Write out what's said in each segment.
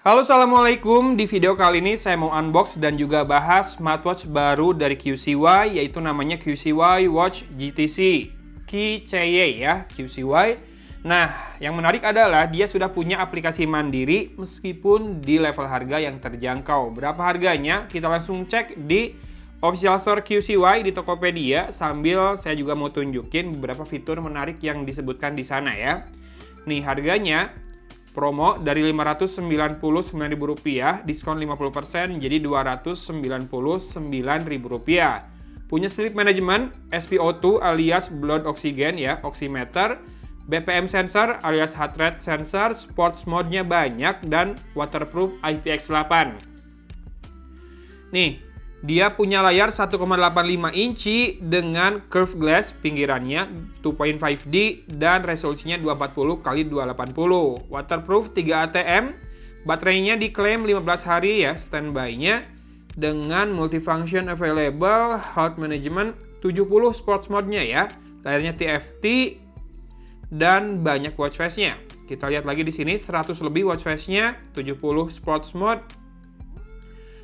Halo, assalamualaikum. Di video kali ini saya mau unbox dan juga bahas smartwatch baru dari QCY, yaitu namanya QCY Watch GTC QCY ya, QCY. Nah, yang menarik adalah dia sudah punya aplikasi mandiri meskipun di level harga yang terjangkau. Berapa harganya? Kita langsung cek di official store QCY di Tokopedia, sambil saya juga mau tunjukin beberapa fitur menarik yang disebutkan di sana ya. Nih harganya promo dari Rp599.000, diskon 50% jadi Rp299.000. Punya sleep management, SpO2 alias blood oxygen ya, oximeter, BPM sensor alias heart rate sensor, sports mode-nya banyak, dan waterproof IPX8. Nih, dia punya layar 1,85 inci dengan curved glass pinggirannya 2.5D dan resolusinya 240x280. Waterproof 3 ATM, baterainya diklaim 15 hari ya standby-nya, dengan multifunction available, health management, 70 sports mode-nya ya, layarnya TFT dan banyak watch face-nya. Kita lihat lagi di sini 100 lebih watch face-nya, 70 sports mode.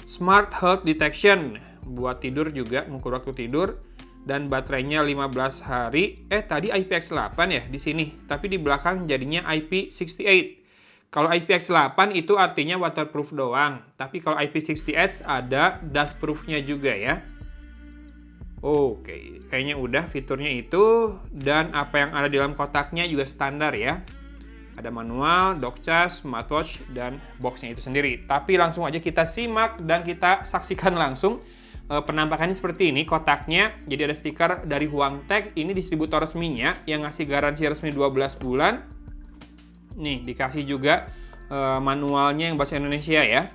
Smart Health Detection, buat tidur juga, mengukur waktu tidur, dan baterainya 15 hari. Tadi IPX8 ya di sini, tapi di belakang jadinya IP68. Kalau IPX8 itu artinya waterproof doang, tapi kalau IP68 ada dustproof-nya juga ya. Oke, kayaknya udah fiturnya itu, dan apa yang ada di dalam kotaknya juga standar ya. Ada manual, dock charge, smartwatch, dan boxnya itu sendiri. Tapi langsung aja kita simak dan kita saksikan langsung. Penampakannya seperti ini, kotaknya. Jadi ada stiker dari Huangtek, ini distributor resminya yang ngasih garansi resmi 12 bulan. Nih, dikasih juga manualnya yang bahasa Indonesia ya.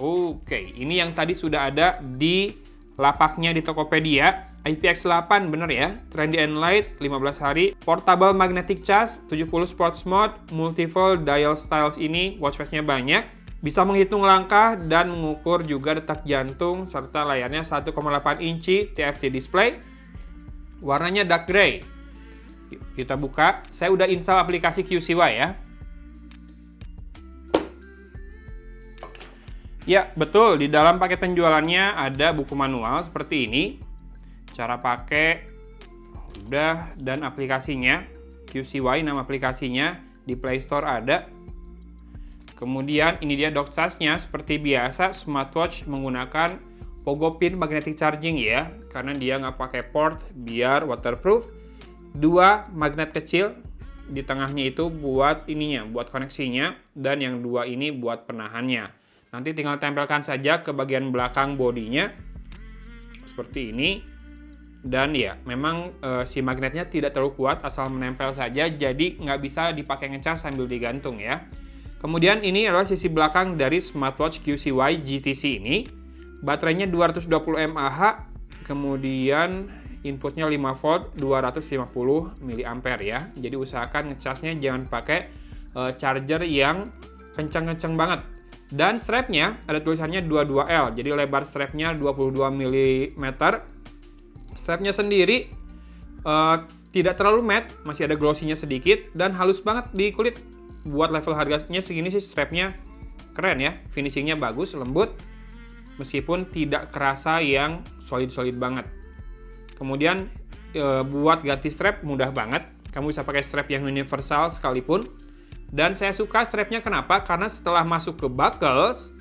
Oke, ini yang tadi sudah ada di lapaknya di Tokopedia. IPX8 bener ya, Trendy and Light 15 hari, portable magnetic charge, 70 sports mode, multiple dial styles ini, watch face-nya banyak, bisa menghitung langkah dan mengukur juga detak jantung, serta layarnya 1,8 inci TFT display, warnanya dark gray. Yuk, kita buka. Saya udah install aplikasi QCY ya. Ya, betul. Di dalam paket penjualannya ada buku manual seperti ini. Cara pakai udah, dan aplikasinya QCY, nama aplikasinya di Play Store ada. Kemudian ini dia dock charge-nya. Seperti biasa, smartwatch menggunakan Pogo Pin magnetic charging ya, karena dia nggak pakai port biar waterproof. 2 magnet kecil di tengahnya itu buat ininya, buat koneksinya, dan yang 2 ini buat penahannya. Nanti tinggal tempelkan saja ke bagian belakang bodinya seperti ini. Dan ya, memang si magnetnya tidak terlalu kuat, asal menempel saja, jadi nggak bisa dipakai ngecas sambil digantung ya. Kemudian ini adalah sisi belakang dari smartwatch QCY GTC ini. Baterainya 220 mAh, kemudian inputnya 5 volt 250 mAh ya. Jadi usahakan ngecasnya jangan pakai charger yang kencang-kencang banget. Dan strapnya ada tulisannya 22L, jadi lebar strapnya 22 mm. Strapnya sendiri tidak terlalu matte, masih ada glossy-nya sedikit, dan halus banget di kulit. Buat level harganya segini sih strapnya keren ya, finishingnya bagus, lembut, meskipun tidak kerasa yang solid-solid banget. Kemudian buat ganti strap mudah banget, kamu bisa pakai strap yang universal sekalipun. Dan saya suka strapnya kenapa? Karena setelah masuk ke buckles,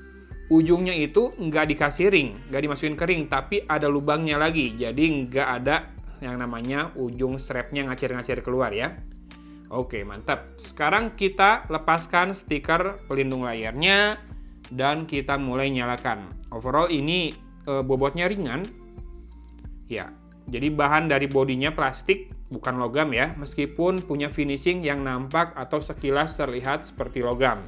ujungnya itu nggak dikasih ring, nggak dimasukin ke ring, tapi ada lubangnya lagi. Jadi nggak ada yang namanya ujung strapnya ngacir-ngacir keluar ya. Oke, mantap. Sekarang kita lepaskan stiker pelindung layarnya dan kita mulai nyalakan. Overall ini bobotnya ringan. Ya, jadi bahan dari bodinya plastik, bukan logam ya, meskipun punya finishing yang nampak atau sekilas terlihat seperti logam.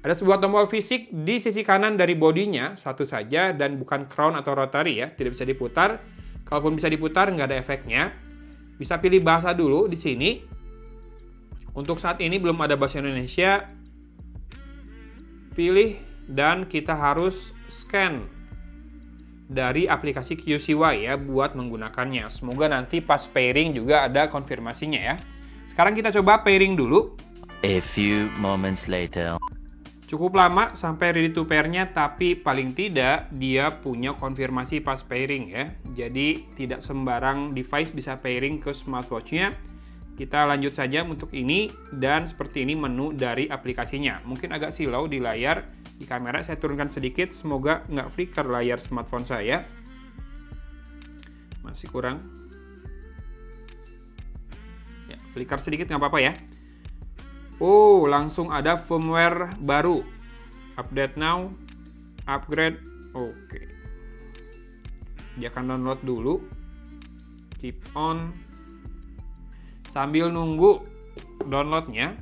Ada sebuah tombol fisik di sisi kanan dari bodinya, satu saja, dan bukan crown atau rotary ya, tidak bisa diputar. Kalaupun bisa diputar, nggak ada efeknya. Bisa pilih bahasa dulu di sini. Untuk saat ini belum ada bahasa Indonesia. Pilih, dan kita harus scan dari aplikasi QCY ya buat menggunakannya. Semoga nanti pas pairing juga ada konfirmasinya ya. Sekarang kita coba pairing dulu. A few moments later. Cukup lama sampai ready to pair-nya, tapi paling tidak dia punya konfirmasi pas pairing ya. Jadi tidak sembarang device bisa pairing ke smartwatch-nya. Kita lanjut saja untuk ini, dan seperti ini menu dari aplikasinya. Mungkin agak silau di layar, di kamera saya turunkan sedikit, semoga nggak flicker layar smartphone saya. Masih kurang. Ya, flicker sedikit nggak apa-apa ya. Oh, langsung ada firmware baru. Update now, upgrade, oke. Dia akan download dulu. Keep on. Sambil nunggu downloadnya,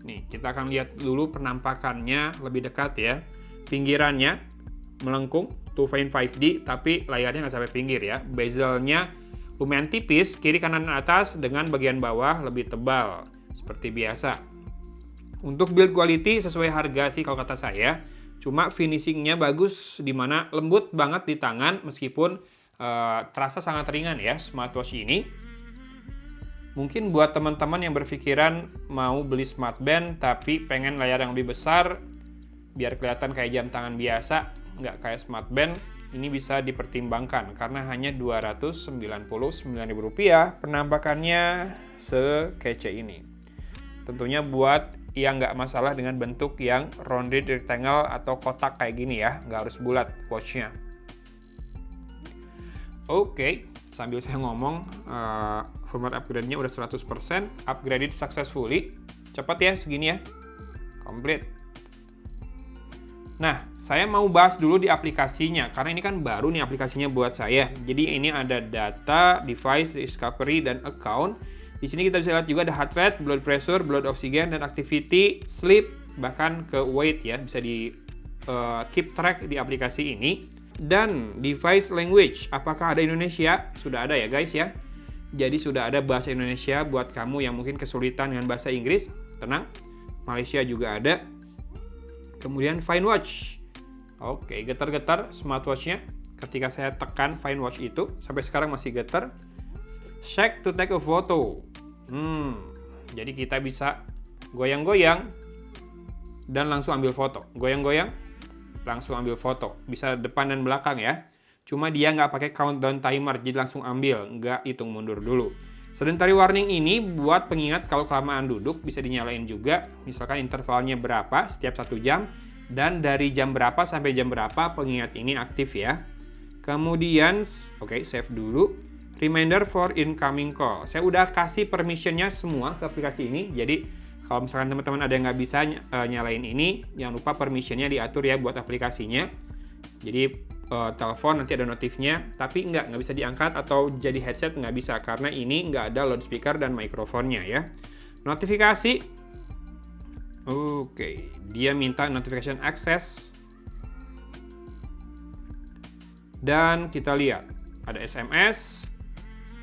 nih kita akan lihat dulu penampakannya lebih dekat ya. Pinggirannya melengkung, to find 5D, tapi layarnya nggak sampai pinggir ya. Bezelnya lumayan tipis, kiri kanan atas, dengan bagian bawah lebih tebal, seperti biasa. Untuk build quality sesuai harga sih kalau kata saya, cuma finishingnya bagus, dimana lembut banget di tangan meskipun terasa sangat ringan ya smartwatch ini. Mungkin buat teman-teman yang berpikiran mau beli smartband tapi pengen layar yang lebih besar biar kelihatan kayak jam tangan biasa, nggak kayak smartband, ini bisa dipertimbangkan karena hanya Rp299.000, penampakannya sekece ini. Tentunya buat yang nggak masalah dengan bentuk yang rounded rectangle atau kotak kayak gini ya, nggak harus bulat watchnya. Oke, sambil saya ngomong, firmware upgrade-nya udah 100%, upgraded successfully. Cepat ya segini ya, complete. Nah, saya mau bahas dulu di aplikasinya, karena ini kan baru nih aplikasinya buat saya. Jadi ini ada data, device, discovery, dan account. Di sini kita bisa lihat juga ada heart rate, blood pressure, blood oxygen, dan activity, sleep, bahkan ke weight ya, bisa di keep track di aplikasi ini. Dan device language, apakah ada Indonesia? Sudah ada ya guys ya. Jadi sudah ada bahasa Indonesia buat kamu yang mungkin kesulitan dengan bahasa Inggris. Tenang, Malaysia juga ada. Kemudian Find Watch. Oke, getar-getar smartwatch-nya. Ketika saya tekan Find Watch itu, sampai sekarang masih getar. Check to take a photo. Jadi kita bisa goyang-goyang dan langsung ambil foto. Goyang-goyang, langsung ambil foto. Bisa depan dan belakang ya. Cuma dia nggak pakai countdown timer, jadi langsung ambil, nggak hitung mundur dulu. Sedentary warning ini buat pengingat kalau kelamaan duduk, bisa dinyalain juga. Misalkan intervalnya berapa setiap 1 jam, dan dari jam berapa sampai jam berapa pengingat ini aktif ya. Kemudian, oke, save dulu. Reminder for incoming call. Saya udah kasih permissionnya semua ke aplikasi ini. Jadi kalau misalkan teman-teman ada yang nggak bisa nyalain ini, jangan lupa permissionnya diatur ya buat aplikasinya. Jadi telepon nanti ada notifnya, tapi nggak bisa diangkat atau jadi headset nggak bisa karena ini nggak ada loudspeaker dan mikrofonnya ya. Notifikasi. Oke, dia minta notification access. Dan kita lihat ada SMS,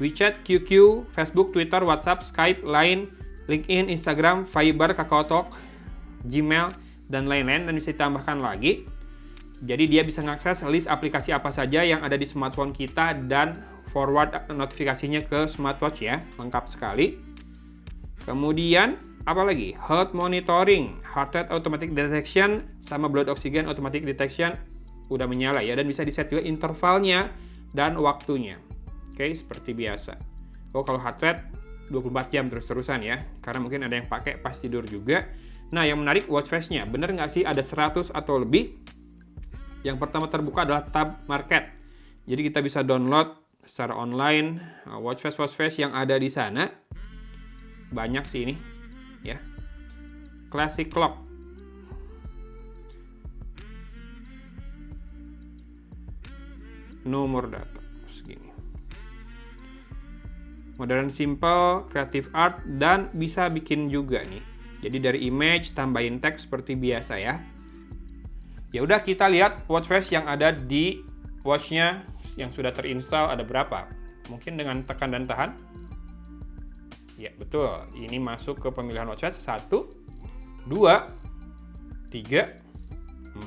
WeChat, QQ, Facebook, Twitter, WhatsApp, Skype, Line, LinkedIn, Instagram, Viber, KakaoTalk, Gmail, dan lain-lain, dan bisa ditambahkan lagi. Jadi dia bisa mengakses list aplikasi apa saja yang ada di smartphone kita dan forward notifikasinya ke smartwatch ya, lengkap sekali. Kemudian apa lagi? Health monitoring, heart rate automatic detection, sama blood oxygen automatic detection udah menyala ya, dan bisa di set juga intervalnya dan waktunya. Oke, seperti biasa. Oh, kalau heart rate 24 jam terus-terusan ya, karena mungkin ada yang pakai pas tidur juga. Nah, yang menarik watch face-nya. Bener nggak sih ada 100 atau lebih? Yang pertama terbuka adalah tab market. Jadi kita bisa download secara online watch face yang ada di sana. Banyak sih ini, ya. Classic clock. Nomor data segini. Modern simple, creative art, dan bisa bikin juga nih. Jadi dari image tambahin teks seperti biasa ya. Ya udah, kita lihat watch face yang ada di watch-nya yang sudah terinstall ada berapa. Mungkin dengan tekan dan tahan. Ya, betul. Ini masuk ke pemilihan watch face. 1, 2, 3,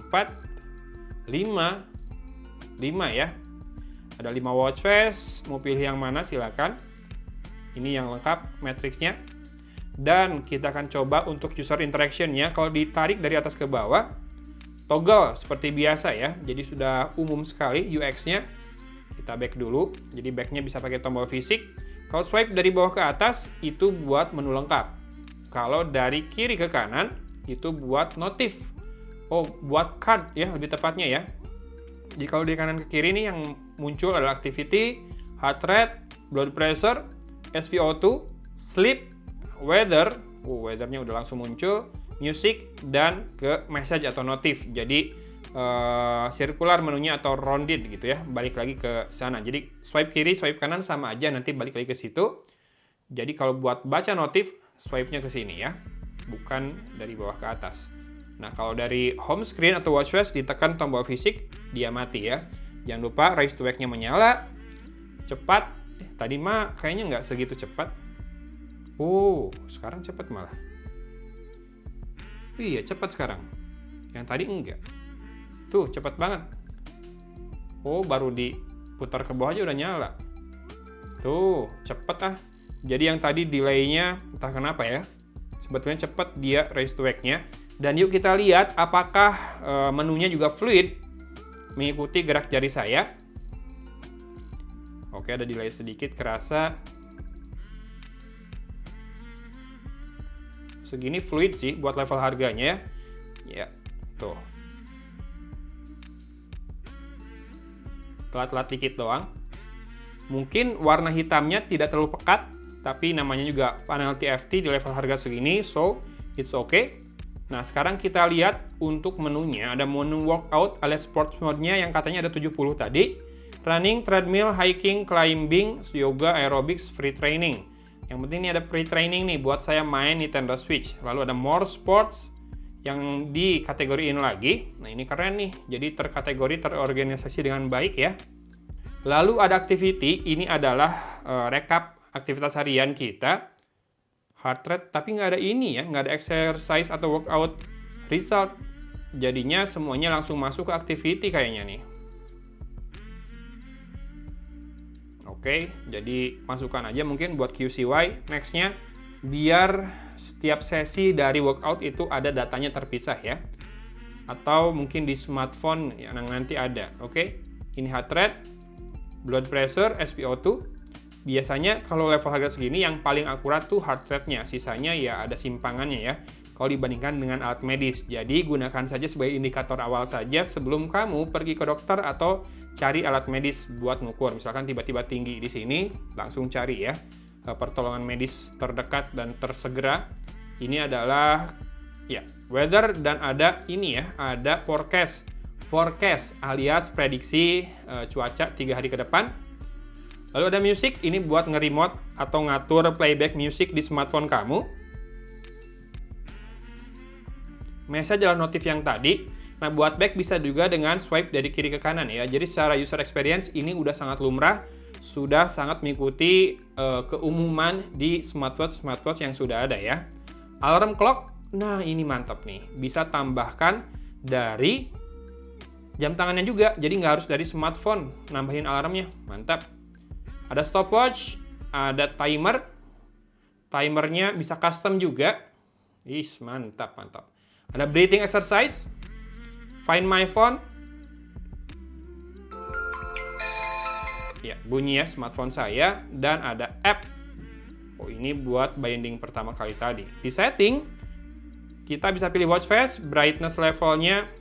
4, 5. 5 ya. Ada 5 watch face. Mau pilih yang mana silakan. Ini yang lengkap matriksnya. Dan kita akan coba untuk user interaction-nya. Kalau ditarik dari atas ke bawah, toggle seperti biasa ya. Jadi sudah umum sekali UX-nya. Kita back dulu. Jadi back-nya bisa pakai tombol fisik. Kalau swipe dari bawah ke atas, itu buat menu lengkap. Kalau dari kiri ke kanan, itu buat notif. Oh, buat card ya, lebih tepatnya ya. Jadi kalau dari kanan ke kiri nih yang muncul adalah activity, heart rate, blood pressure, SpO2, sleep, weather. Weather-nya udah langsung muncul, music, dan ke message atau notif. Jadi circular menunya atau rounded gitu ya, balik lagi ke sana. Jadi swipe kiri, swipe kanan sama aja, nanti balik lagi ke situ. Jadi kalau buat baca notif, swipe-nya ke sini ya, bukan dari bawah ke atas. Nah, kalau dari home screen atau watchface ditekan tombol fisik, dia mati ya. Jangan lupa raise to wake-nya menyala. Cepat. Tadi mah kayaknya nggak segitu cepat. Oh, sekarang cepat malah. Iya, cepat sekarang. Yang tadi enggak. Tuh, cepat banget. Oh, baru diputar ke bawah aja udah nyala. Tuh, cepet ah. Jadi yang tadi delay-nya entah kenapa ya. Sebetulnya cepet dia raise to wake-nya. Dan yuk kita lihat apakah menunya juga fluid mengikuti gerak jari saya. Oke, ada delay sedikit kerasa. Segini fluid sih buat level harganya ya. Ya, tuh. Telat-telat dikit doang. Mungkin warna hitamnya tidak terlalu pekat, tapi namanya juga panel TFT di level harga segini, so it's okay. Nah, sekarang kita lihat untuk menunya. Ada menu workout alias sports mode-nya yang katanya ada 70 tadi. Running, treadmill, hiking, climbing, yoga, aerobics, free training. Yang penting ini ada free training nih buat saya main Nintendo Switch. Lalu ada more sports yang dikategoriin lagi. Nah, ini keren nih. Jadi terkategori, terorganisasi dengan baik ya. Lalu ada activity. Ini adalah rekap aktivitas harian kita. Heart rate, tapi nggak ada ini ya, nggak ada exercise atau workout result. Jadinya semuanya langsung masuk ke activity kayaknya nih. Oke, jadi masukkan aja mungkin buat QCY next-nya, biar setiap sesi dari workout itu ada datanya terpisah ya. Atau mungkin di smartphone yang nanti ada. Oke, ini heart rate, blood pressure, SpO2. Biasanya kalau level harga segini yang paling akurat tuh heart rate-nya, sisanya ya ada simpangannya ya. Kalau dibandingkan dengan alat medis. Jadi gunakan saja sebagai indikator awal saja sebelum kamu pergi ke dokter atau cari alat medis buat ngukur. Misalkan tiba-tiba tinggi di sini, langsung cari ya pertolongan medis terdekat dan tersegera. Ini adalah ya weather dan ada ini ya, ada forecast. Forecast alias prediksi cuaca 3 hari ke depan. Lalu ada music, ini buat nge-remote atau ngatur playback music di smartphone kamu. Message adalah notif yang tadi. Nah, buat back bisa juga dengan swipe dari kiri ke kanan ya. Jadi secara user experience ini udah sangat lumrah, sudah sangat mengikuti keumuman di smartwatch yang sudah ada ya. Alarm clock, nah ini mantap nih. Bisa tambahkan dari jam tangannya juga, jadi nggak harus dari smartphone nambahin alarmnya. Mantap. Ada stopwatch, ada timer. Timernya bisa custom juga. Ih, mantap, mantap. Ada breathing exercise. Find my phone. Ya, bunyi ya smartphone saya. Dan ada app. Oh, ini buat binding pertama kali tadi. Di setting, kita bisa pilih watch face. Brightness levelnya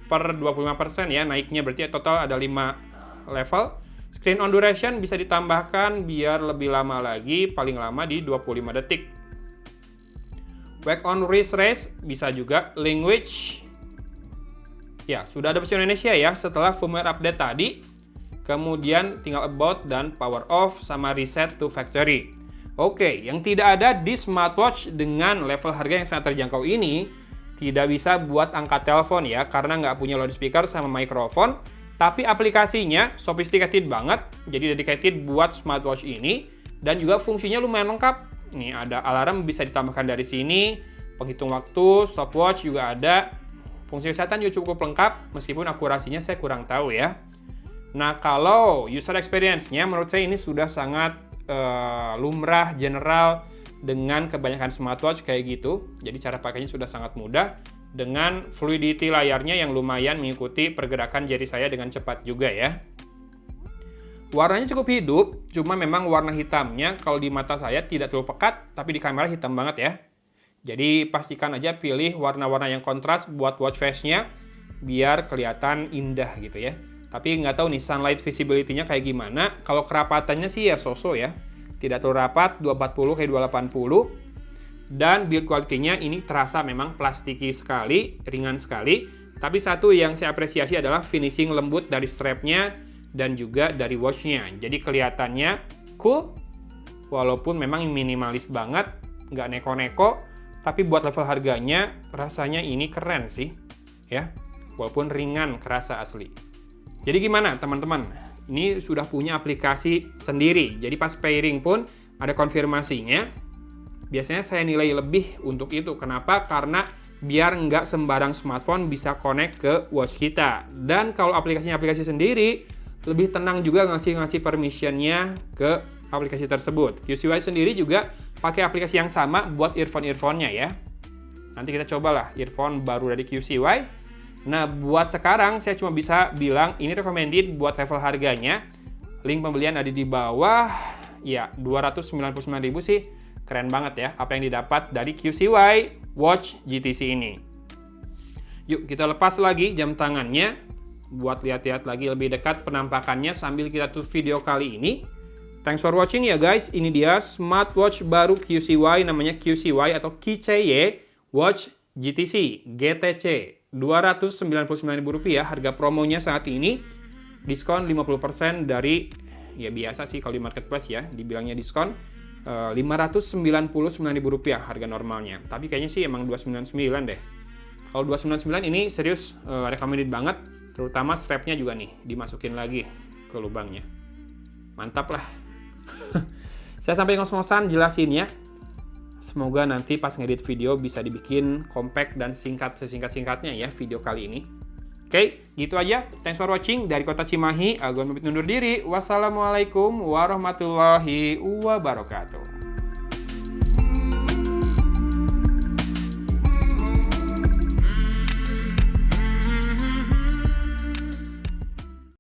per 25% ya. Naiknya berarti total ada 5 level. Screen on duration bisa ditambahkan biar lebih lama lagi, paling lama di 25 detik. Wake on wrist race bisa juga. Language, ya sudah ada versi Indonesia ya setelah firmware update tadi. Kemudian tinggal about dan power off sama reset to factory. Oke, yang tidak ada di smartwatch dengan level harga yang sangat terjangkau ini, tidak bisa buat angkat telepon ya, karena nggak punya loudspeaker sama mikrofon. Tapi aplikasinya sophisticated banget, jadi dedicated buat smartwatch ini. Dan juga fungsinya lumayan lengkap. Nih ada alarm bisa ditambahkan dari sini, penghitung waktu, stopwatch juga ada. Fungsi kesehatan juga cukup lengkap, meskipun akurasinya saya kurang tahu ya. Nah kalau user experience-nya menurut saya ini sudah sangat lumrah, general, dengan kebanyakan smartwatch kayak gitu. Jadi cara pakainya sudah sangat mudah dengan fluidity layarnya yang lumayan mengikuti pergerakan jari saya dengan cepat juga ya. Warnanya cukup hidup, cuma memang warna hitamnya kalau di mata saya tidak terlalu pekat, tapi di kamera hitam banget ya. Jadi pastikan aja pilih warna-warna yang kontras buat watch face-nya, biar kelihatan indah gitu ya. Tapi nggak tahu nih sunlight visibility-nya kayak gimana. Kalau kerapatannya sih ya so-so ya. Tidak terlalu rapat, 240 kayak 280. Dan build quality-nya ini terasa memang plastiki sekali, ringan sekali. Tapi satu yang saya apresiasi adalah finishing lembut dari strap-nya dan juga dari watch-nya. Jadi kelihatannya cool, walaupun memang minimalis banget, nggak neko-neko, tapi buat level harganya rasanya ini keren sih, ya. Walaupun ringan, kerasa asli. Jadi gimana teman-teman? Ini sudah punya aplikasi sendiri, jadi pas pairing pun ada konfirmasinya. Biasanya saya nilai lebih untuk itu. Kenapa? Karena biar nggak sembarang smartphone bisa connect ke watch kita. Dan kalau aplikasi sendiri, lebih tenang juga ngasih permission-nya ke aplikasi tersebut. QCY sendiri juga pakai aplikasi yang sama buat earphone-nya ya. Nanti kita cobalah earphone baru dari QCY. Nah, buat sekarang saya cuma bisa bilang ini recommended buat level harganya. Link pembelian ada di bawah. Ya, 299.000 sih keren banget ya apa yang didapat dari QCY Watch GTC ini. Yuk kita lepas lagi jam tangannya buat lihat-lihat lagi lebih dekat penampakannya sambil kita tutup video kali ini. Thanks for watching ya guys. Ini dia smartwatch baru QCY, namanya QCY atau QCY Watch GTC GTC. Rp299.000 harga promonya saat ini. Diskon 50% dari, ya biasa sih kalau di marketplace ya, dibilangnya diskon. Rp599.000 harga normalnya. Tapi kayaknya sih emang 299 deh. Kalau 299 ini serius recommended banget. Terutama strapnya juga nih, dimasukin lagi ke lubangnya. Mantap lah. Saya sampai ngos-ngosan jelasin ya. Semoga nanti pas ngedit video bisa dibikin compact dan singkat sesingkat-singkatnya ya video kali ini. Oke, gitu aja. Thanks for watching dari Kota Cimahi. Agun pamit undur diri. Wassalamualaikum warahmatullahi wabarakatuh.